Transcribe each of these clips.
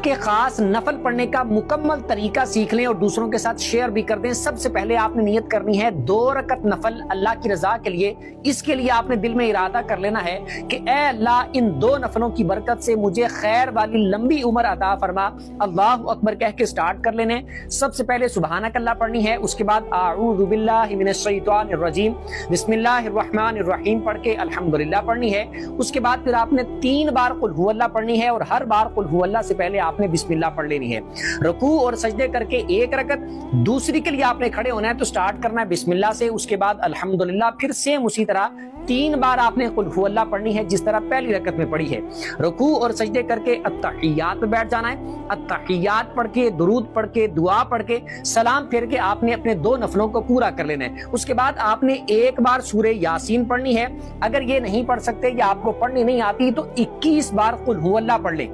کے خاص نفل پڑھنے کا مکمل طریقہ سیکھ لیں اور دوسروں کے ساتھ شیئر بھی کر دیں۔ سب سے پہلے آپ نے نیت کرنی ہے 2 رکعت نفل اللہ کی رضا کے لیے۔ اس کے لیے آپ نے دل میں ارادہ کر لینا ہے کہ اے اللہ ان 2 نفلوں کی برکت سے مجھے خیر والی لمبی عمر عطا فرما۔ اللہ اکبر کہہ کے سٹارٹ کر لینے۔ سب سے پہلے سبحانک اللہ پڑھنی ہے، اس کے بعد اعوذ باللہ من الشیطان الرجیم بسم اللہ الرحمن الرحیم پڑھ کے الحمدللہ پڑھنی ہے۔ اس کے بعد پھر آپ نے 3 بار قل هو اللہ پڑھنی ہے اور ہر بار قل هو اللہ سے پہلے آپ نے بسم اللہ پڑھ لینی ہے۔ رکوع اور سجدے کر کے 1 رکعت، دوسری کے لیے آپ نے کھڑے ہونا ہے تو سٹارٹ کرنا ہے بسم اللہ سے، اس کے بعد الحمدللہ، پھر سیم اسی طرح 3 بار آپ نے قل هو اللہ پڑھنی ہے جس طرح پہلی رکعت میں پڑھی ہے۔ رکوع اور سجدے کر کے التحیات میں بیٹھ جانا ہے، التحیات پڑھ کے، درود پڑھ کے، دعا پڑھ کے، سلام پھیر کے آپ نے اپنے 2 نفلوں کو پورا کر لینا ہے۔ اس کے بعد آپ نے 1 بار سورہ یاسین پڑھنی ہے۔ اگر یہ نہیں پڑھ سکتے یا آپ کو پڑھنی نہیں آتی تو 21 بار قل هو اللہ پڑھ لیں۔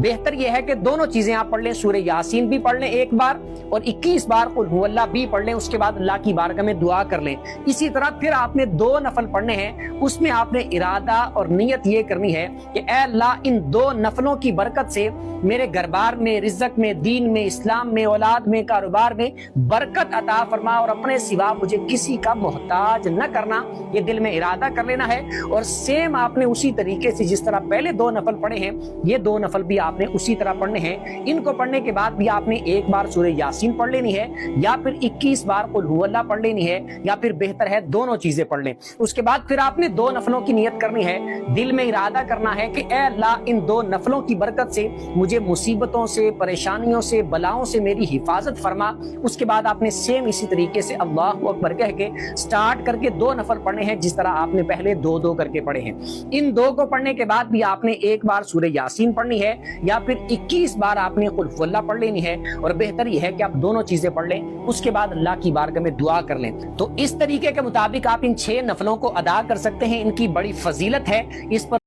بہتر یہ ہے کہ دونوں چیزیں آپ پڑھ لیں، سورہ یاسین بھی پڑھ لیں 1 بار اور 21 بار قل هو اللہ بھی پڑھ لیں، اس کے بعد اللہ کی بارگاہ میں دعا کر لیں۔ اسی طرح پھر آپ نے 2 نفل پڑھنے ہیں، اس میں آپ نے ارادہ اور نیت یہ کرنی ہے کہ اے اللہ ان 2 نفلوں کی برکت سے میرے گھر بار میں، رزق میں، دین میں، اسلام میں، اولاد میں، کاروبار میں برکت عطا فرما اور اپنے سوا مجھے کسی کا محتاج نہ کرنا۔ یہ دل میں ارادہ کر لینا ہے اور سیم آپ نے اسی طریقے سے جس طرح پہلے 2 نفل پڑھے ہیں یہ 2 نفل بھی آپ نے اسی طرح پڑھنے ہیں۔ ان کو پڑھنے کے بعد بھی آپ نے 1 بار سورہ یاسین پڑھ لینی ہے یا پھر 21 بار قل هو اللہ پڑھ لینی ہے یا پھر بہتر ہے دونوں چیزیں پڑھ لیں۔ اس کے بعد پھر آپ نے 2 نفلوں کی نیت کرنی ہے، دل میں ارادہ کرنا ہے کہ اے اللہ ان 2 نفلوں کی برکت سے مجھے مصیبتوں سے، پریشانیوں سے، بلاؤں سے میری حفاظت فرما۔ اس کے بعد آپ نے سیم اسی طریقے سے اللہ اکبر کہہ کے سٹارٹ کر کے 2 نفل پڑھنے ہیں جس طرح آپ نے پہلے 2 کر کے پڑھے ہیں۔ ان 2 کو پڑھنے کے بعد بھی آپ نے 1 بار سورہ یاسین پڑھنی ہے یا پھر 21 بار آپ نے قل هو اللہ پڑھ لینی ہے اور بہتر یہ ہے کہ آپ دونوں چیزیں پڑھ لیں، اس کے بعد اللہ کی بارگاہ میں دعا کر لیں۔ تو اس طریقے کے مطابق آپ ان 6 نفلوں کو ادا کر سکتے ہیں، ان کی بڑی فضیلت ہے، اس پر